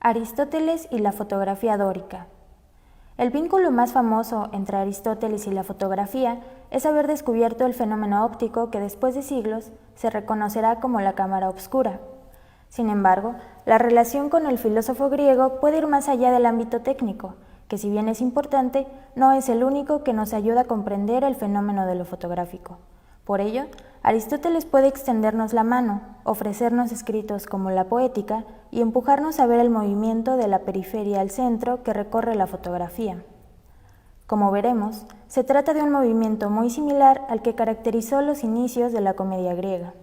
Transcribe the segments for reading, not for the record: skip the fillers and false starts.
Aristóteles y la fotografía dórica. El vínculo más famoso entre Aristóteles y la fotografía es haber descubierto el fenómeno óptico que después de siglos se reconocerá como la cámara obscura. Sin embargo, la relación con el filósofo griego puede ir más allá del ámbito técnico, que si bien es importante, no es el único que nos ayuda a comprender el fenómeno de lo fotográfico. Por ello, Aristóteles puede extendernos la mano, ofrecernos escritos como la Poética y empujarnos a ver el movimiento de la periferia al centro que recorre la fotografía. Como veremos, se trata de un movimiento muy similar al que caracterizó los inicios de la comedia griega.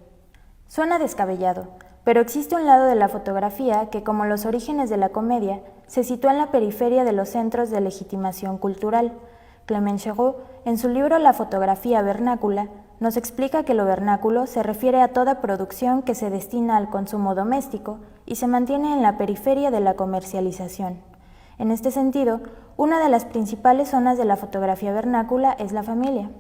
Suena descabellado, pero existe un lado de la fotografía que, como los orígenes de la comedia, se sitúa en la periferia de los centros de legitimación cultural. Clément Chérot, en su libro La fotografía vernácula, nos explica que lo vernáculo se refiere a toda producción que se destina al consumo doméstico y se mantiene en la periferia de la comercialización. En este sentido, una de las principales zonas de la fotografía vernácula es la familia.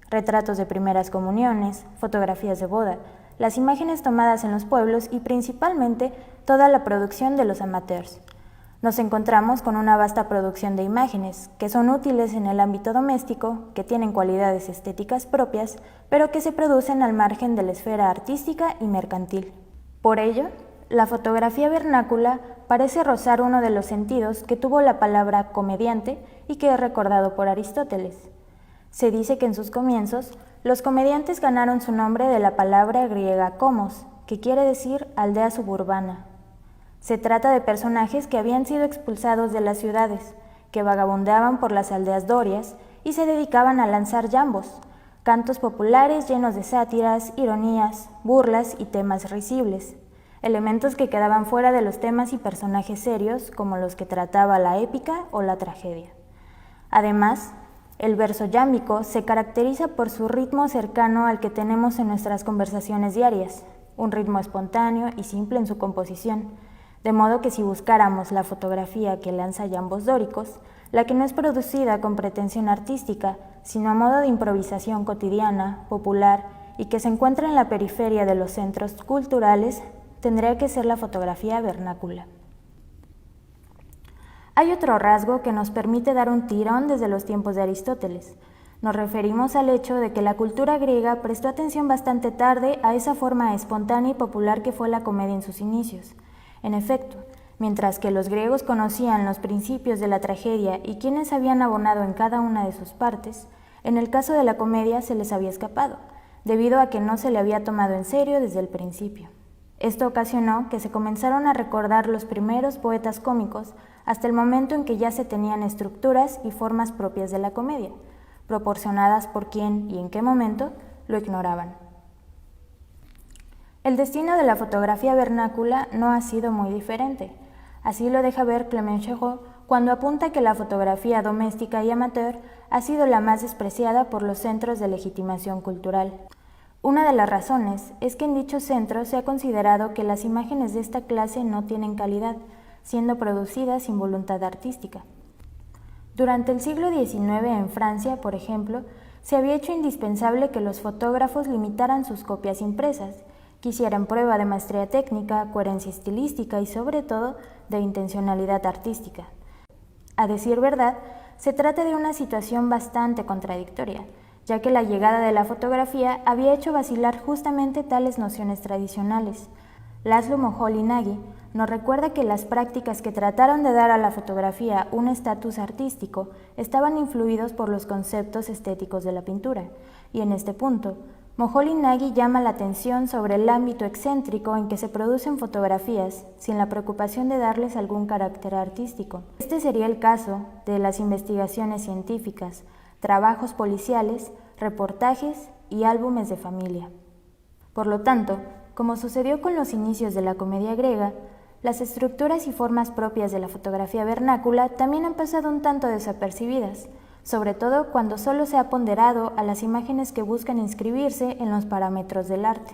Retratos de primeras comuniones, fotografías de boda, las imágenes tomadas en los pueblos y principalmente toda la producción de los amateurs. Nos encontramos con una vasta producción de imágenes, que son útiles en el ámbito doméstico, que tienen cualidades estéticas propias, pero que se producen al margen de la esfera artística y mercantil. Por ello, la fotografía vernácula parece rozar uno de los sentidos que tuvo la palabra comediante y que es recordado por Aristóteles. Se dice que en sus comienzos, los comediantes ganaron su nombre de la palabra griega komos, que quiere decir aldea suburbana. Se trata de personajes que habían sido expulsados de las ciudades, que vagabundeaban por las aldeas dorias y se dedicaban a lanzar yambos, cantos populares llenos de sátiras, ironías, burlas y temas risibles, elementos que quedaban fuera de los temas y personajes serios como los que trataba la épica o la tragedia. Además, el verso yámbico se caracteriza por su ritmo cercano al que tenemos en nuestras conversaciones diarias, un ritmo espontáneo y simple en su composición, de modo que si buscáramos la fotografía que lanza yambos dóricos, la que no es producida con pretensión artística, sino a modo de improvisación cotidiana, popular y que se encuentra en la periferia de los centros culturales, tendría que ser la fotografía vernácula. Hay otro rasgo que nos permite dar un tirón desde los tiempos de Aristóteles. Nos referimos al hecho de que la cultura griega prestó atención bastante tarde a esa forma espontánea y popular que fue la comedia en sus inicios. En efecto, mientras que los griegos conocían los principios de la tragedia y quienes habían abonado en cada una de sus partes, en el caso de la comedia se les había escapado, debido a que no se le había tomado en serio desde el principio. Esto ocasionó que se comenzaron a recordar los primeros poetas cómicos hasta el momento en que ya se tenían estructuras y formas propias de la comedia, proporcionadas por quién y en qué momento lo ignoraban. El destino de la fotografía vernácula no ha sido muy diferente. Así lo deja ver Clément Chérot cuando apunta que la fotografía doméstica y amateur ha sido la más despreciada por los centros de legitimación cultural. Una de las razones es que en dichos centros se ha considerado que las imágenes de esta clase no tienen calidad, siendo producidas sin voluntad artística. Durante el siglo XIX en Francia, por ejemplo, se había hecho indispensable que los fotógrafos limitaran sus copias impresas, que hicieran prueba de maestría técnica, coherencia estilística y sobre todo de intencionalidad artística. A decir verdad, se trata de una situación bastante contradictoria, ya que la llegada de la fotografía había hecho vacilar justamente tales nociones tradicionales. Laszlo Moholy-Nagy nos recuerda que las prácticas que trataron de dar a la fotografía un estatus artístico estaban influidos por los conceptos estéticos de la pintura, y en este punto, Moholy-Nagy llama la atención sobre el ámbito excéntrico en que se producen fotografías sin la preocupación de darles algún carácter artístico. Este sería el caso de las investigaciones científicas, trabajos policiales, reportajes y álbumes de familia. Por lo tanto, como sucedió con los inicios de la comedia griega, las estructuras y formas propias de la fotografía vernácula también han pasado un tanto desapercibidas, sobre todo cuando solo se ha ponderado a las imágenes que buscan inscribirse en los parámetros del arte.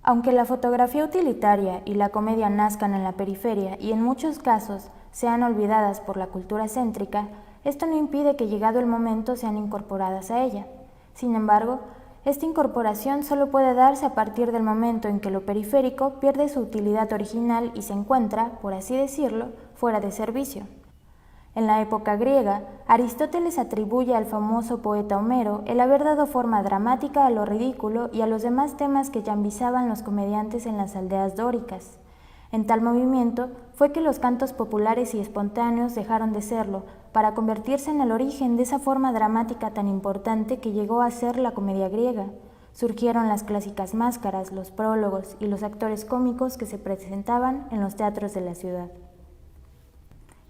Aunque la fotografía utilitaria y la comedia nazcan en la periferia y en muchos casos sean olvidadas por la cultura céntrica, esto no impide que llegado el momento sean incorporadas a ella. Sin embargo, Esta incorporación solo puede darse a partir del momento en que lo periférico pierde su utilidad original y se encuentra, por así decirlo, fuera de servicio. En la época griega, Aristóteles atribuye al famoso poeta Homero el haber dado forma dramática a lo ridículo y a los demás temas que llambizaban los comediantes en las aldeas dóricas. En tal movimiento fue que los cantos populares y espontáneos dejaron de serlo, para convertirse en el origen de esa forma dramática tan importante que llegó a ser la comedia griega. Surgieron las clásicas máscaras, los prólogos y los actores cómicos que se presentaban en los teatros de la ciudad.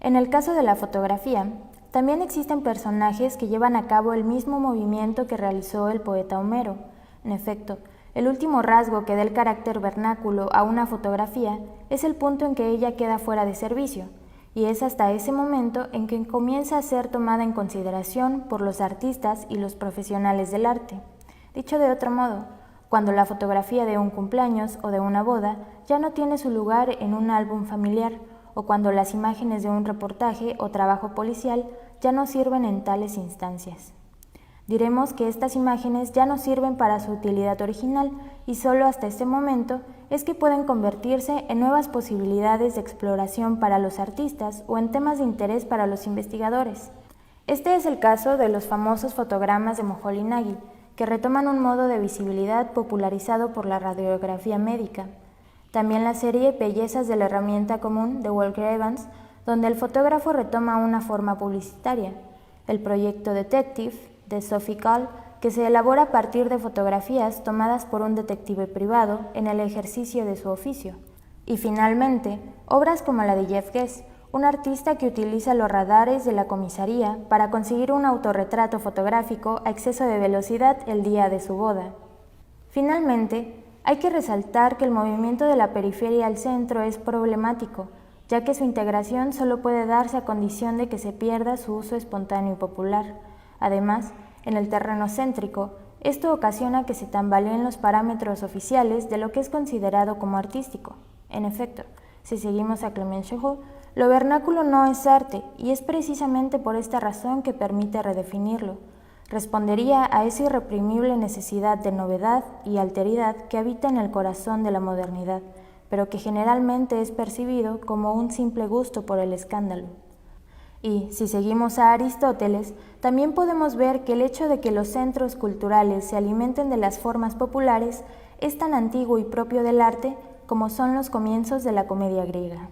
En el caso de la fotografía, también existen personajes que llevan a cabo el mismo movimiento que realizó el poeta Homero. En efecto, el último rasgo que da el carácter vernáculo a una fotografía es el punto en que ella queda fuera de servicio, y es hasta ese momento en que comienza a ser tomada en consideración por los artistas y los profesionales del arte. Dicho de otro modo, cuando la fotografía de un cumpleaños o de una boda ya no tiene su lugar en un álbum familiar, o cuando las imágenes de un reportaje o trabajo policial ya no sirven en tales instancias. Diremos que estas imágenes ya no sirven para su utilidad original y solo hasta este momento es que pueden convertirse en nuevas posibilidades de exploración para los artistas o en temas de interés para los investigadores. Este es el caso de los famosos fotogramas de Moholy-Nagy, que retoman un modo de visibilidad popularizado por la radiografía médica. También la serie Bellezas de la herramienta común de Walker Evans, donde el fotógrafo retoma una forma publicitaria. El proyecto Detective de Sophie Calle, que se elabora a partir de fotografías tomadas por un detective privado en el ejercicio de su oficio. Y finalmente, obras como la de Jeff Guess, un artista que utiliza los radares de la comisaría para conseguir un autorretrato fotográfico a exceso de velocidad el día de su boda. Finalmente, hay que resaltar que el movimiento de la periferia al centro es problemático, ya que su integración solo puede darse a condición de que se pierda su uso espontáneo y popular. Además, en el terreno céntrico, esto ocasiona que se tambaleen los parámetros oficiales de lo que es considerado como artístico. En efecto, si seguimos a Clément Chauveau, lo vernáculo no es arte, y es precisamente por esta razón que permite redefinirlo. Respondería a esa irreprimible necesidad de novedad y alteridad que habita en el corazón de la modernidad, pero que generalmente es percibido como un simple gusto por el escándalo. Y, si seguimos a Aristóteles, también podemos ver que el hecho de que los centros culturales se alimenten de las formas populares es tan antiguo y propio del arte como son los comienzos de la comedia griega.